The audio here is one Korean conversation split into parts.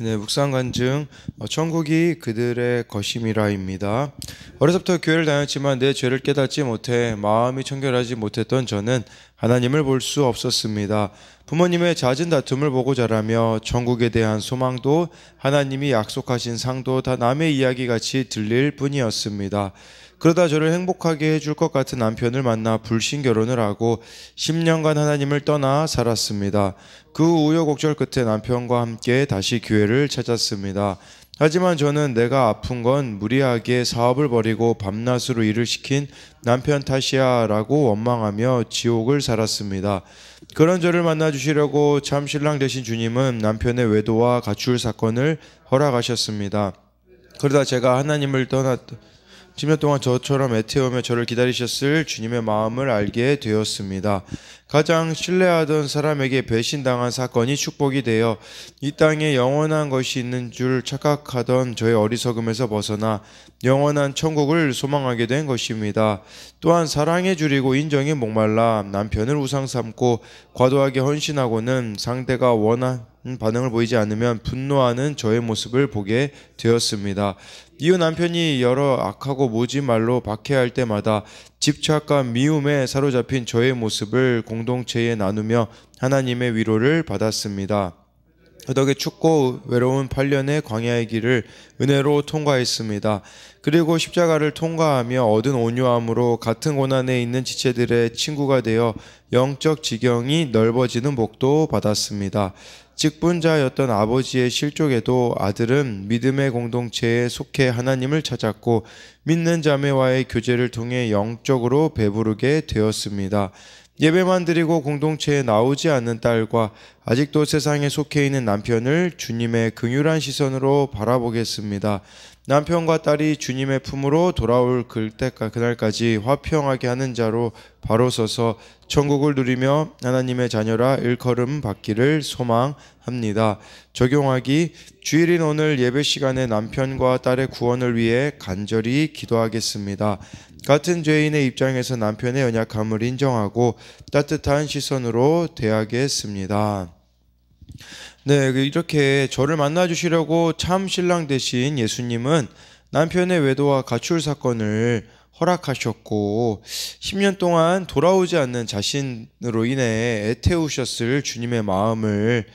네, 묵상간증 천국이 그들의 것임이라입니다. 어려서부터 교회를 다녔지만 내 죄를 깨닫지 못해 마음이 청결하지 못했던 저는 하나님을 볼 수 없었습니다. 부모님의 잦은 다툼을 보고 자라며 천국에 대한 소망도 하나님이 약속하신 상도 다 남의 이야기같이 들릴 뿐이었습니다. 그러다 저를 행복하게 해줄 것 같은 남편을 만나 불신 결혼을 하고 10년간 하나님을 떠나 살았습니다. 그 우여곡절 끝에 남편과 함께 다시 교회를 찾았습니다. 하지만 저는 내가 아픈 건 무리하게 사업을 벌이고 밤낮으로 일을 시킨 남편 탓이야 라고 원망하며 지옥을 살았습니다. 그런 저를 만나주시려고 참 신랑 되신 주님은 남편의 외도와 가출 사건을 허락하셨습니다. 그러다 제가 하나님을 떠났던 10년 동안 저처럼 애태우며 저를 기다리셨을 주님의 마음을 알게 되었습니다. 가장 신뢰하던 사람에게 배신당한 사건이 축복이 되어 이 땅에 영원한 것이 있는 줄 착각하던 저의 어리석음에서 벗어나 영원한 천국을 소망하게 된 것입니다. 또한 사랑에 줄이고 인정에 목말라 남편을 우상 삼고 과도하게 헌신하고는 상대가 원한 반응을 보이지 않으면 분노하는 저의 모습을 보게 되었습니다. 이후 남편이 여러 악하고 모진 말로 박해할 때마다 집착과 미움에 사로잡힌 저의 모습을 공동체에 나누며 하나님의 위로를 받았습니다. 그 덕에 춥고 외로운 8년의 광야의 길을 은혜로 통과했습니다. 그리고 십자가를 통과하며 얻은 온유함으로 같은 고난에 있는 지체들의 친구가 되어 영적 지경이 넓어지는 복도 받았습니다. 직분자였던 아버지의 실족에도 아들은 믿음의 공동체에 속해 하나님을 찾았고 믿는 자매와의 교제를 통해 영적으로 배부르게 되었습니다. 예배만 드리고 공동체에 나오지 않는 딸과 아직도 세상에 속해 있는 남편을 주님의 긍휼한 시선으로 바라보겠습니다. 남편과 딸이 주님의 품으로 돌아올 그날까지 화평하게 하는 자로 바로 서서 천국을 누리며 하나님의 자녀라 일컬음 받기를 소망합니다. 적용하기: 주일인 오늘 예배 시간에 남편과 딸의 구원을 위해 간절히 기도하겠습니다. 같은 죄인의 입장에서 남편의 연약함을 인정하고 따뜻한 시선으로 대하겠습니다. 네, 이렇게 저를 만나주시려고 참 신랑 되신 예수님은 남편의 외도와 가출 사건을 허락하셨고 10년 동안 돌아오지 않는 자신으로 인해 애태우셨을 주님의 마음을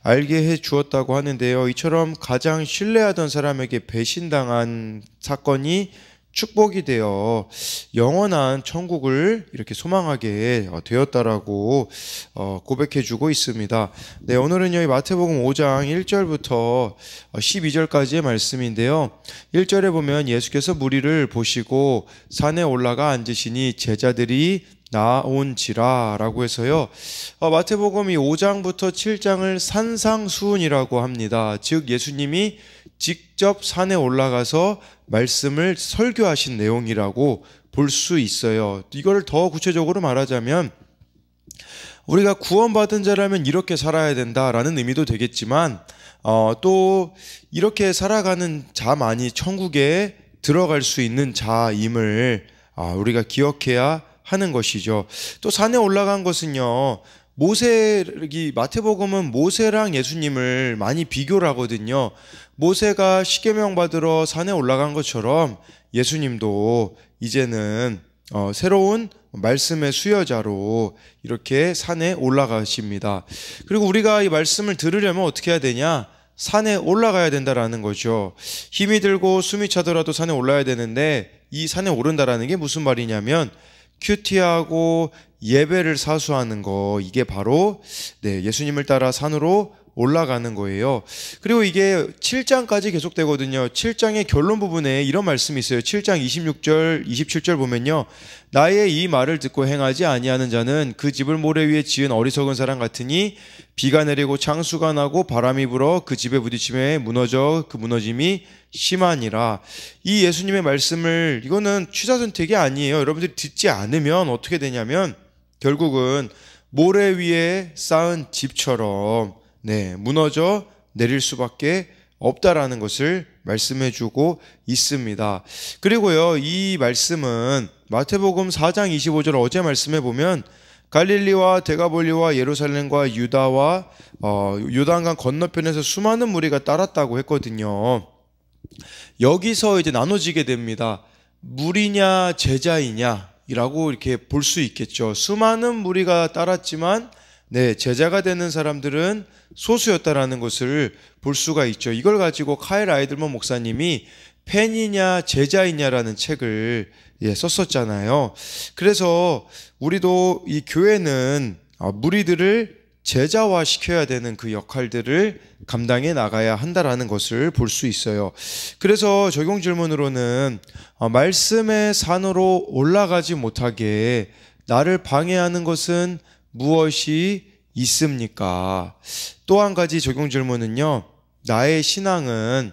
알게 해 주었다고 하는데요. 이처럼 가장 신뢰하던 사람에게 배신당한 사건이 축복이 되어 영원한 천국을 이렇게 소망하게 되었다라고 고백해주고 있습니다. 네, 오늘은요 마태복음 5장 1절부터 12절까지의 말씀인데요. 1절에 보면 예수께서 무리를 보시고 산에 올라가 앉으시니 제자들이 나온지라 라고 해서요, 마태복음 이 5장부터 7장을 산상수훈이라고 합니다. 즉 예수님이 직접 산에 올라가서 말씀을 설교하신 내용이라고 볼 수 있어요. 이걸 더 구체적으로 말하자면 우리가 구원받은 자라면 이렇게 살아야 된다라는 의미도 되겠지만 또 이렇게 살아가는 자만이 천국에 들어갈 수 있는 자임을 우리가 기억해야 하는 것이죠. 또 산에 올라간 것은요, 마태복음은 모세랑 예수님을 많이 비교를 하거든요. 모세가 십계명 받으러 산에 올라간 것처럼 예수님도 이제는 새로운 말씀의 수여자로 이렇게 산에 올라가십니다. 그리고 우리가 이 말씀을 들으려면 어떻게 해야 되냐? 산에 올라가야 된다라는 거죠. 힘이 들고 숨이 차더라도 산에 올라야 되는데, 이 산에 오른다라는 게 무슨 말이냐면 큐티하고 예배를 사수하는 거, 이게 바로 예수님을 따라 산으로 올라가는 거예요. 그리고 이게 7장까지 계속되거든요. 7장의 결론 부분에 이런 말씀이 있어요. 7장 26절, 27절 보면요, 나의 이 말을 듣고 행하지 아니하는 자는 그 집을 모래 위에 지은 어리석은 사람 같으니 비가 내리고 창수가 나고 바람이 불어 그 집에 부딪힘에 무너져 그 무너짐이 심하니라. 이 예수님의 말씀을, 이거는 취사선택이 아니에요. 여러분들이 듣지 않으면 어떻게 되냐면 결국은 모래 위에 쌓은 집처럼 무너져 내릴 수밖에 없다라는 것을 말씀해주고 있습니다. 그리고요, 이 말씀은 마태복음 4장 25절 어제 말씀해 보면 갈릴리와 데가볼리와 예루살렘과 유다와 요단강 건너편에서 수많은 무리가 따랐다고 했거든요. 여기서 이제 나눠지게 됩니다. 무리냐 제자이냐라고 이렇게 볼 수 있겠죠. 수많은 무리가 따랐지만 제자가 되는 사람들은 소수였다라는 것을 볼 수가 있죠. 이걸 가지고 카일 아이들먼 목사님이 팬이냐 제자이냐라는 책을 썼었잖아요. 그래서 우리도 이 교회는 무리들을 제자화 시켜야 되는 그 역할들을 감당해 나가야 한다라는 것을 볼 수 있어요. 그래서 적용 질문으로는 말씀의 산으로 올라가지 못하게 나를 방해하는 것은 무엇이 있습니까? 또 한 가지 적용 질문은요. 나의 신앙은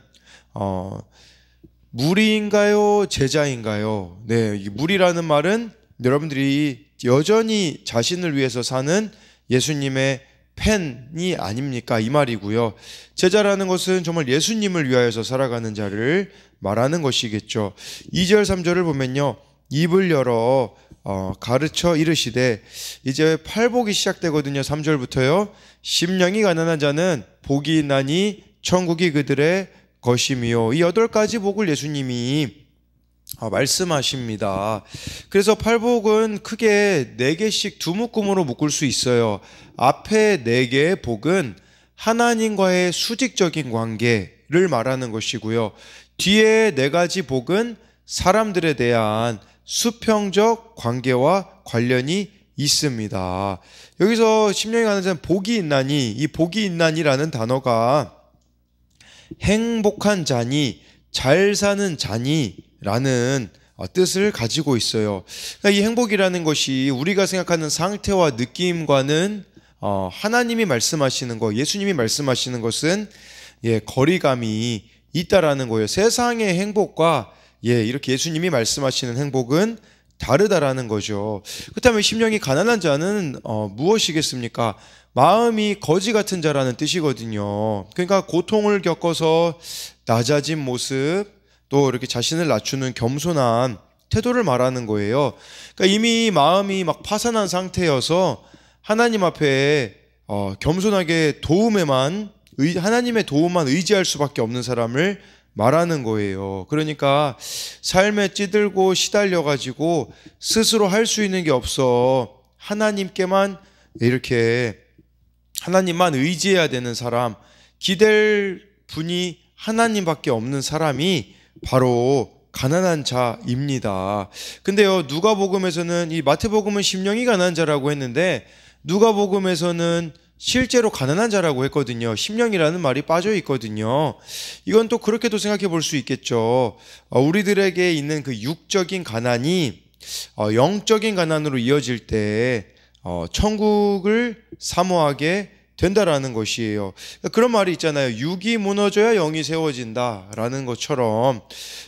무리인가요? 제자인가요? 이 무리라는 말은 여러분들이 여전히 자신을 위해서 사는 예수님의 팬이 아닙니까? 이 말이고요. 제자라는 것은 정말 예수님을 위하여서 살아가는 자를 말하는 것이겠죠. 2절 3절을 보면요. 입을 열어 가르쳐 이르시되, 이제 팔복이 시작되거든요. 3절부터요. 심령이 가난한 자는 복이 있나니 천국이 그들의 것이미요. 이 8가지 복을 예수님이 말씀하십니다. 그래서 팔복은 크게 4개씩 두 묶음으로 묶을 수 있어요. 앞에 4개의 복은 하나님과의 수직적인 관계를 말하는 것이고요. 뒤에 4가지 복은 사람들에 대한 수평적 관계와 관련이 있습니다. 여기서 심령이 가난한 자는 복이 있나니, 이 복이 있나니라는 단어가 행복한 자니, 잘 사는 자니 라는 뜻을 가지고 있어요. 그러니까 이 행복이라는 것이 우리가 생각하는 상태와 느낌과는 하나님이 말씀하시는 것, 예수님이 말씀하시는 것은 거리감이 있다라는 거예요. 세상의 행복과 이렇게 예수님이 말씀하시는 행복은 다르다라는 거죠. 그렇다면 심령이 가난한 자는 무엇이겠습니까? 마음이 거지 같은 자라는 뜻이거든요. 그러니까 고통을 겪어서 낮아진 모습, 또 이렇게 자신을 낮추는 겸손한 태도를 말하는 거예요. 그러니까 이미 마음이 막 파산한 상태여서 하나님 앞에 겸손하게 하나님의 도움만 의지할 수밖에 없는 사람을 말하는 거예요. 그러니까 삶에 찌들고 시달려가지고 스스로 할 수 있는 게 없어 하나님께만 이렇게 하나님만 의지해야 되는 사람, 기댈 분이 하나님밖에 없는 사람이 바로 가난한 자입니다. 근데요, 누가복음에서는, 이 마태복음은 심령이 가난한 자라고 했는데 누가복음에서는 실제로 가난한 자라고 했거든요. 심령이라는 말이 빠져 있거든요. 이건 또 그렇게도 생각해 볼 수 있겠죠. 우리들에게 있는 그 육적인 가난이 영적인 가난으로 이어질 때 천국을 사모하게 된다라는 것이에요. 그런 말이 있잖아요. 육이 무너져야 영이 세워진다라는 것처럼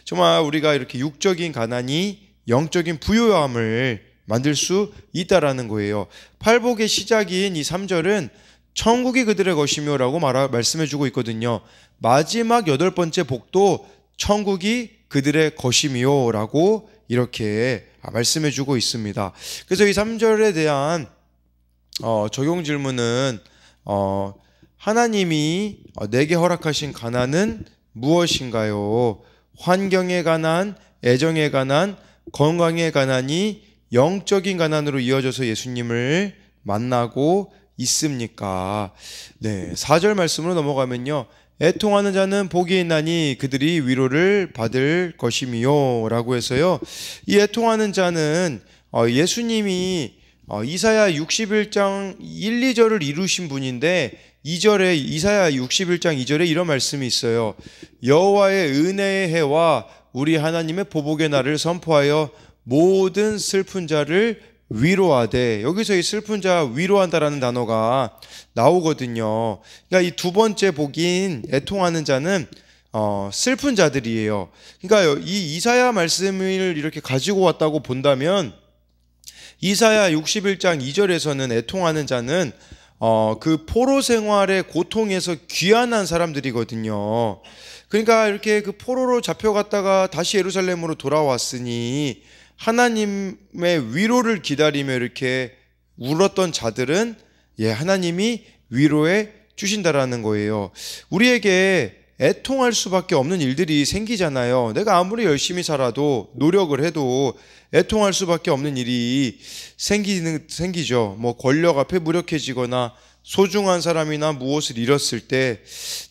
정말 우리가 이렇게 육적인 가난이 영적인 부요함을 만들 수 있다라는 거예요. 팔복의 시작인 이 3절은 천국이 그들의 것이며라고 말씀해주고 있거든요. 마지막 8번째 복도 천국이 그들의 것이며라고 이렇게 말씀해주고 있습니다. 그래서 이 3절에 대한 적용 질문은 하나님이 내게 허락하신 가난은 무엇인가요? 환경의 가난, 애정의 가난, 건강의 가난이 영적인 가난으로 이어져서 예수님을 만나고 있습니까? 4절 말씀으로 넘어가면요. 애통하는 자는 복이 있나니 그들이 위로를 받을 것이미요 라고 해서요. 이 애통하는 자는 예수님이 이사야 61장 1, 2절을 이루신 분인데 2절에 이사야 61장 2절에 이런 말씀이 있어요. 여호와의 은혜의 해와 우리 하나님의 보복의 날을 선포하여 모든 슬픈 자를 위로하되, 여기서 이 슬픈 자 위로한다라는 단어가 나오거든요. 그러니까 이 두 번째 복인 애통하는 자는 슬픈 자들이에요. 그러니까 이 이사야 말씀을 이렇게 가지고 왔다고 본다면 이사야 61장 2절에서는 애통하는 자는 그 포로 생활의 고통에서 귀환한 사람들이거든요. 그러니까 이렇게 그 포로로 잡혀갔다가 다시 예루살렘으로 돌아왔으니 하나님의 위로를 기다리며 이렇게 울었던 자들은 하나님이 위로해 주신다라는 거예요. 우리에게 애통할 수밖에 없는 일들이 생기잖아요. 내가 아무리 열심히 살아도 노력을 해도 애통할 수밖에 없는 일이 생기죠. 뭐 권력 앞에 무력해지거나 소중한 사람이나 무엇을 잃었을 때,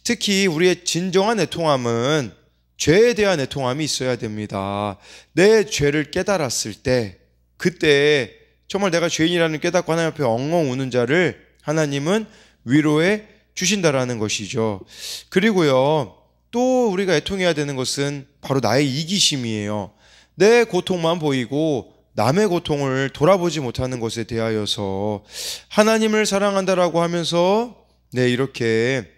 특히 우리의 진정한 애통함은 죄에 대한 애통함이 있어야 됩니다. 내 죄를 깨달았을 때, 그때 정말 내가 죄인이라는 깨닫고 하나님 앞에 엉엉 우는 자를 하나님은 위로해 주신다라는 것이죠. 그리고요, 또 우리가 애통해야 되는 것은 바로 나의 이기심이에요. 내 고통만 보이고 남의 고통을 돌아보지 못하는 것에 대하여서 하나님을 사랑한다라고 하면서 이렇게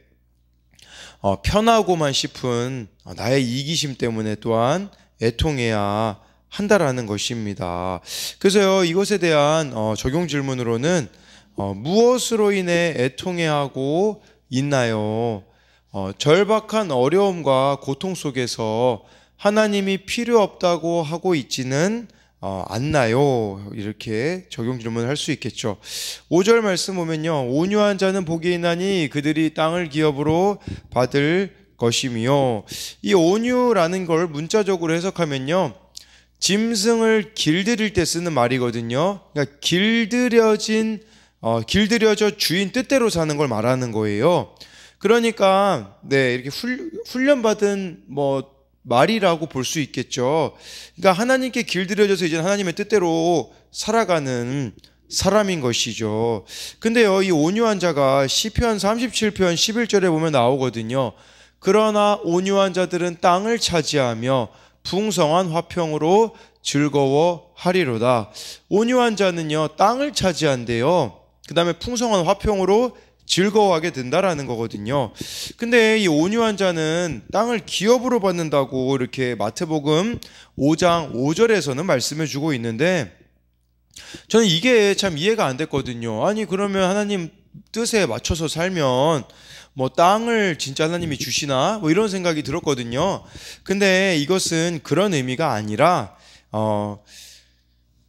편하고만 싶은 나의 이기심 때문에 또한 애통해야 한다라는 것입니다. 그래서요, 이것에 대한 적용 질문으로는 무엇으로 인해 애통해야 하고 있나요? 절박한 어려움과 고통 속에서 하나님이 필요 없다고 하고 있지는 않나요? 이렇게 적용 질문을 할 수 있겠죠. 5절 말씀 보면요, 온유한 자는 복이 있나니 그들이 땅을 기업으로 받을 것이며, 이 온유라는 걸 문자적으로 해석하면요, 짐승을 길들일 때 쓰는 말이거든요. 그러니까 길들여져 주인 뜻대로 사는 걸 말하는 거예요. 그러니까 이렇게 훈련받은 말이라고 볼 수 있겠죠. 그러니까 하나님께 길들여져서 이제 하나님의 뜻대로 살아가는 사람인 것이죠. 근데요, 이 온유한 자가 시편 37편 11절에 보면 나오거든요. 그러나 온유한 자들은 땅을 차지하며 풍성한 화평으로 즐거워하리로다. 온유한 자는요, 땅을 차지한대요. 그 다음에 풍성한 화평으로 즐거워하게 된다라는 거거든요. 근데 이 온유한 자는 땅을 기업으로 받는다고 이렇게 마태복음 5장 5절에서는 말씀해 주고 있는데, 저는 이게 참 이해가 안 됐거든요. 아니, 그러면 하나님 뜻에 맞춰서 살면 땅을 진짜 하나님이 주시나? 이런 생각이 들었거든요. 근데 이것은 그런 의미가 아니라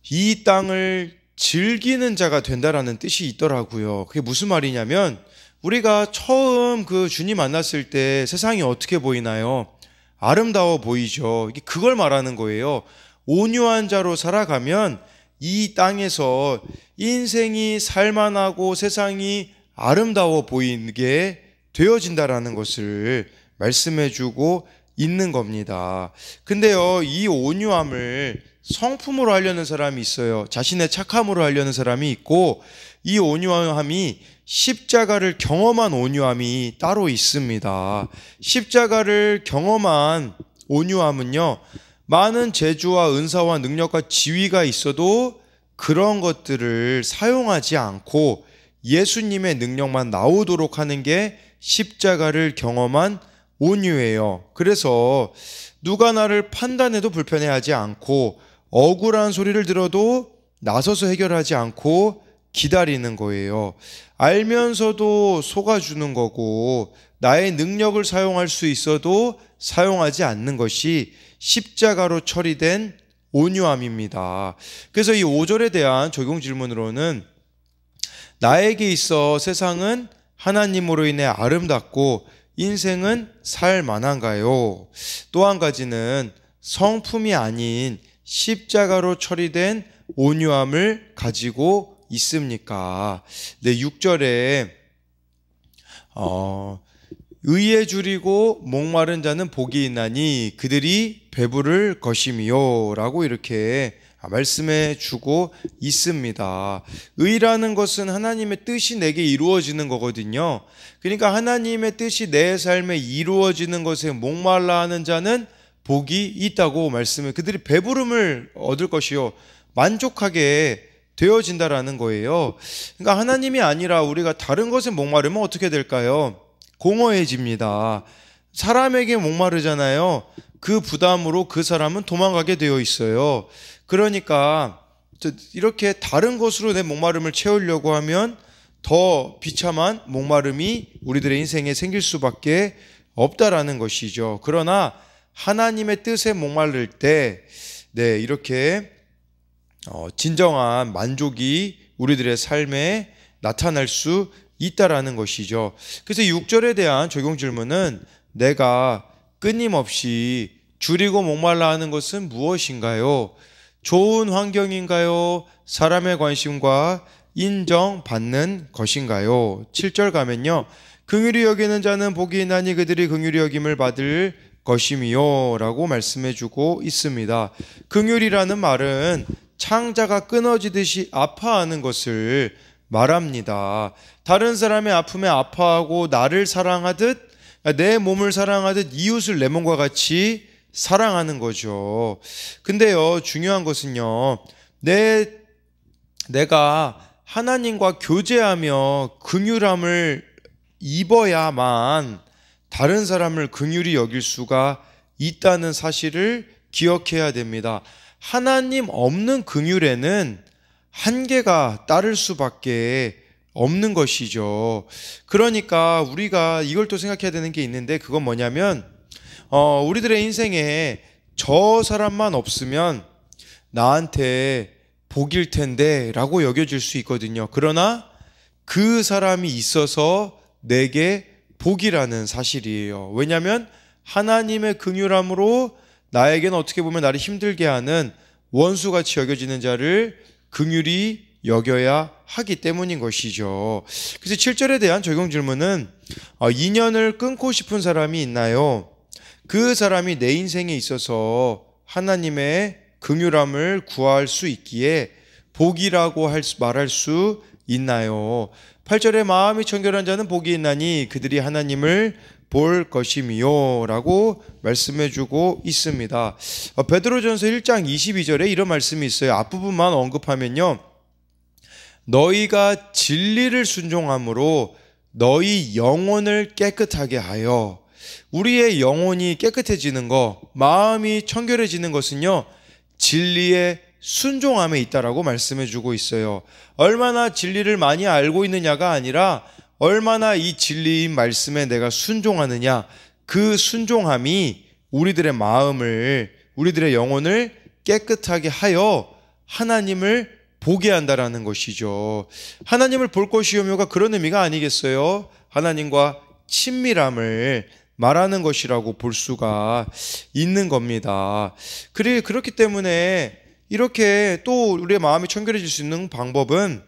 이 땅을 즐기는 자가 된다라는 뜻이 있더라고요. 그게 무슨 말이냐면, 우리가 처음 그 주님 만났을 때 세상이 어떻게 보이나요? 아름다워 보이죠. 그걸 말하는 거예요. 온유한 자로 살아가면 이 땅에서 인생이 살만하고 세상이 아름다워 보이게 되어진다라는 것을 말씀해주고 있는 겁니다. 근데요, 이 온유함을 성품으로 하려는 사람이 있어요. 자신의 착함으로 하려는 사람이 있고, 이 온유함이 십자가를 경험한 온유함이 따로 있습니다. 십자가를 경험한 온유함은요, 많은 재주와 은사와 능력과 지위가 있어도 그런 것들을 사용하지 않고 예수님의 능력만 나오도록 하는 게 십자가를 경험한 온유예요. 그래서 누가 나를 판단해도 불편해하지 않고, 억울한 소리를 들어도 나서서 해결하지 않고 기다리는 거예요. 알면서도 속아주는 거고, 나의 능력을 사용할 수 있어도 사용하지 않는 것이 십자가로 처리된 온유함입니다. 그래서 이 5절에 대한 적용 질문으로는, 나에게 있어 세상은 하나님으로 인해 아름답고 인생은 살만한가요? 또 한 가지는 성품이 아닌 십자가로 처리된 온유함을 가지고 있습니까? 6절에 의에 줄이고 목마른 자는 복이 있나니 그들이 배부를 것이미요 라고 이렇게 말씀해 주고 있습니다. 의라는 것은 하나님의 뜻이 내게 이루어지는 거거든요. 그러니까 하나님의 뜻이 내 삶에 이루어지는 것에 목말라 하는 자는 복이 있다고 말씀해, 그들이 배부름을 얻을 것이요 만족하게 되어진다라는 거예요. 그러니까 하나님이 아니라 우리가 다른 것에 목마르면 어떻게 될까요? 공허해집니다. 사람에게 목마르잖아요. 그 부담으로 그 사람은 도망가게 되어 있어요. 그러니까 이렇게 다른 것으로 내 목마름을 채우려고 하면 더 비참한 목마름이 우리들의 인생에 생길 수밖에 없다라는 것이죠. 그러나 하나님의 뜻에 목마를 때 이렇게 진정한 만족이 우리들의 삶에 나타날 수 있다라는 것이죠. 그래서 6절에 대한 적용 질문은 내가 끊임없이 줄이고 목말라 하는 것은 무엇인가요? 좋은 환경인가요? 사람의 관심과 인정받는 것인가요? 7절 가면요. 긍휼히 여기는 자는 복이 있나니 그들이 긍휼히 여김을 받을 것임이요 라고 말씀해 주고 있습니다. 긍휼이라는 말은 창자가 끊어지듯이 아파하는 것을 말합니다. 다른 사람의 아픔에 아파하고 나를 사랑하듯 내 몸을 사랑하듯 이웃을 내 몸과 같이 사랑하는 거죠. 근데요, 중요한 것은요, 내가 하나님과 교제하며 긍휼함을 입어야만 다른 사람을 긍휼히 여길 수가 있다는 사실을 기억해야 됩니다. 하나님 없는 긍휼에는 한계가 따를 수밖에 없는 것이죠. 그러니까 우리가 이걸 또 생각해야 되는 게 있는데, 그건 뭐냐면 우리들의 인생에 저 사람만 없으면 나한테 복일 텐데 라고 여겨질 수 있거든요. 그러나 그 사람이 있어서 내게 복이라는 사실이에요. 왜냐하면 하나님의 긍휼함으로 나에게는 어떻게 보면 나를 힘들게 하는 원수같이 여겨지는 자를 긍휼히 여겨야 하기 때문인 것이죠. 그래서 7절에 대한 적용 질문은 인연을 끊고 싶은 사람이 있나요? 그 사람이 내 인생에 있어서 하나님의 긍휼함을 구할 수 있기에 복이라고 말할 수 있나요? 8절에 마음이 청결한 자는 복이 있나니 그들이 하나님을 볼 것임이요 라고 말씀해 주고 있습니다. 베드로전서 1장 22절에 이런 말씀이 있어요. 앞부분만 언급하면요, 너희가 진리를 순종함으로 너희 영혼을 깨끗하게 하여. 우리의 영혼이 깨끗해지는 것, 마음이 청결해지는 것은요, 진리의 순종함에 있다라고 말씀해 주고 있어요. 얼마나 진리를 많이 알고 있느냐가 아니라 얼마나 이 진리인 말씀에 내가 순종하느냐, 그 순종함이 우리들의 마음을, 우리들의 영혼을 깨끗하게 하여 하나님을 보게 한다라는 것이죠. 하나님을 볼 것이요가 그런 의미가 아니겠어요? 하나님과 친밀함을 말하는 것이라고 볼 수가 있는 겁니다. 그렇기 때문에 이렇게 또 우리의 마음이 청결해질 수 있는 방법은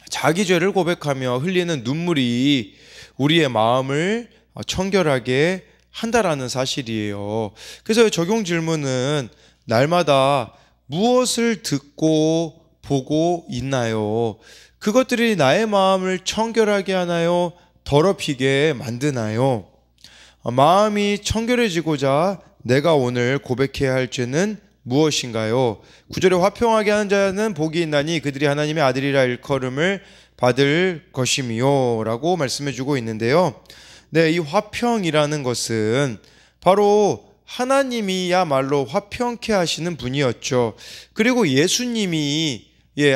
자기 죄를 고백하며 흘리는 눈물이 우리의 마음을 청결하게 한다라는 사실이에요. 그래서 적용 질문은 날마다 무엇을 듣고 보고 있나요? 그것들이 나의 마음을 청결하게 하나요? 더럽히게 만드나요? 마음이 청결해지고자 내가 오늘 고백해야 할 죄는 무엇인가요? 9절에 화평하게 하는 자는 복이 있나니 그들이 하나님의 아들이라 일컬음을 받을 것임이요 라고 말씀해 주고 있는데요. 네, 이 화평이라는 것은 바로 하나님이야말로 화평케 하시는 분이었죠. 그리고 예수님이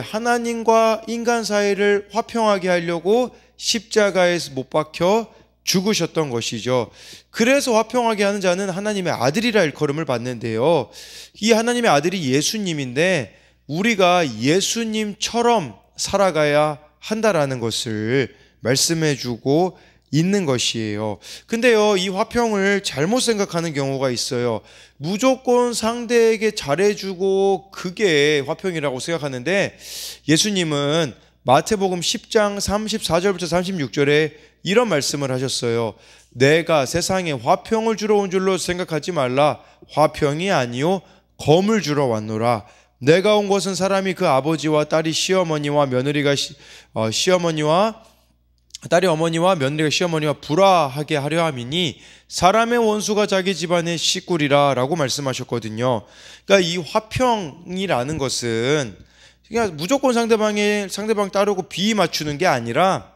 하나님과 인간 사이를 화평하게 하려고 십자가에서 못 박혀 죽으셨던 것이죠. 그래서 화평하게 하는 자는 하나님의 아들이라 일컬음을 받는데요. 이 하나님의 아들이 예수님인데 우리가 예수님처럼 살아가야 한다라는 것을 말씀해 주고 있는 것이에요. 근데요, 이 화평을 잘못 생각하는 경우가 있어요. 무조건 상대에게 잘해주고 그게 화평이라고 생각하는데, 예수님은 마태복음 10장 34절부터 36절에 이런 말씀을 하셨어요. 내가 세상에 화평을 주러 온 줄로 생각하지 말라. 화평이 아니요 검을 주러 왔노라. 내가 온 것은 사람이 그 아버지와 딸이 시어머니와 며느리가 시어머니와 딸이 어머니와 며느리가 시어머니와 불화하게 하려 함이니 사람의 원수가 자기 집안의 식구리라 라고 말씀하셨거든요. 그러니까 이 화평이라는 것은 그냥 무조건 상대방 따르고 비위 맞추는 게 아니라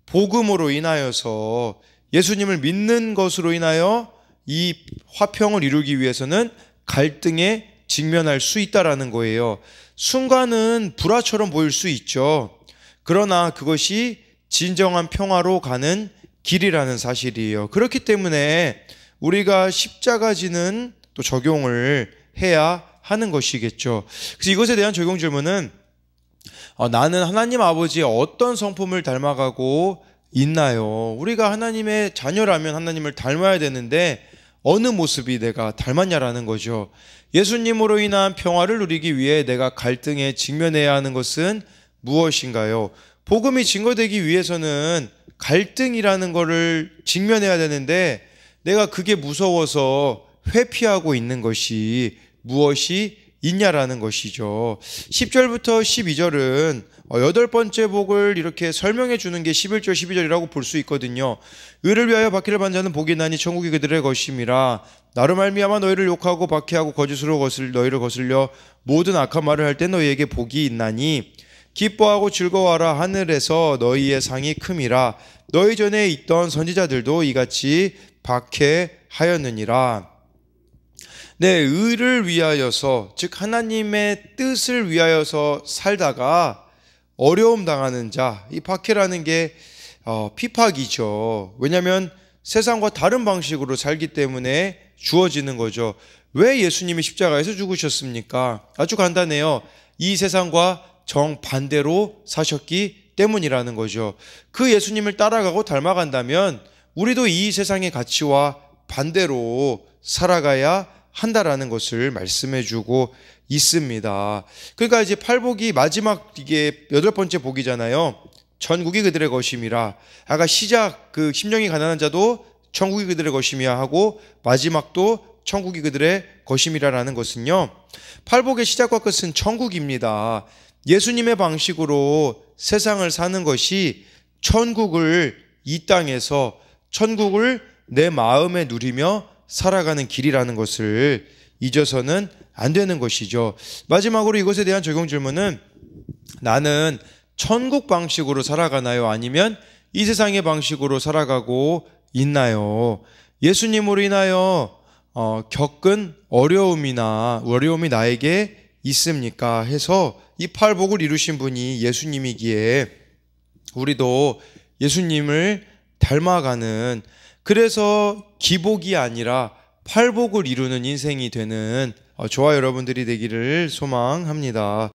복음으로 인하여서 예수님을 믿는 것으로 인하여 이 화평을 이루기 위해서는 갈등에 직면할 수 있다라는 거예요. 순간은 불화처럼 보일 수 있죠. 그러나 그것이 진정한 평화로 가는 길이라는 사실이에요. 그렇기 때문에 우리가 십자가 지는 또 적용을 해야 하는 것이겠죠. 그래서 이것에 대한 적용 질문은 나는 하나님 아버지의 어떤 성품을 닮아가고 있나요? 우리가 하나님의 자녀라면 하나님을 닮아야 되는데 어느 모습이 내가 닮았냐라는 거죠. 예수님으로 인한 평화를 누리기 위해 내가 갈등에 직면해야 하는 것은 무엇인가요? 복음이 증거되기 위해서는 갈등이라는 것을 직면해야 되는데 내가 그게 무서워서 회피하고 있는 것이 무엇이 있냐라는 것이죠. 10절부터 12절은 여덟 번째 복을 이렇게 설명해 주는 게 11절 12절이라고 볼 수 있거든요. 의를 위하여 박해를 받는 자는 복이 나니 천국이 그들의 것임이라. 나로 말미암아 너희를 욕하고 박해하고 거짓으로 너희를 거슬려 모든 악한 말을 할 때 너희에게 복이 있나니 기뻐하고 즐거워하라. 하늘에서 너희의 상이 큼이라. 너희 전에 있던 선지자들도 이같이 박해하였느니라. 네, 의를 위하여서, 즉 하나님의 뜻을 위하여서 살다가 어려움 당하는 자, 이 박해라는 게 피팍이죠. 왜냐하면 세상과 다른 방식으로 살기 때문에 주어지는 거죠. 왜 예수님이 십자가에서 죽으셨습니까? 아주 간단해요. 이 세상과 정반대로 사셨기 때문이라는 거죠. 그 예수님을 따라가고 닮아간다면 우리도 이 세상의 가치와 반대로 살아가야 한다라는 것을 말씀해 주고 있습니다. 그러니까 이제 팔복이 마지막 이게 여덟 번째 복이잖아요. 천국이 그들의 것임이라. 아까 시작 그 심령이 가난한 자도 천국이 그들의 것임이야 하고 마지막도 천국이 그들의 것임이라라는 것은요. 팔복의 시작과 끝은 천국입니다. 예수님의 방식으로 세상을 사는 것이 천국을 이 땅에서 천국을 내 마음에 누리며 살아가는 길이라는 것을 잊어서는 안 되는 것이죠. 마지막으로 이것에 대한 적용 질문은 나는 천국 방식으로 살아가나요? 아니면 이 세상의 방식으로 살아가고 있나요? 예수님으로 인하여 겪은 어려움이 나에게 있습니까? 해서 이 팔복을 이루신 분이 예수님이기에 우리도 예수님을 닮아가는, 그래서 기복이 아니라 팔복을 이루는 인생이 되는 저와 여러분들이 되기를 소망합니다.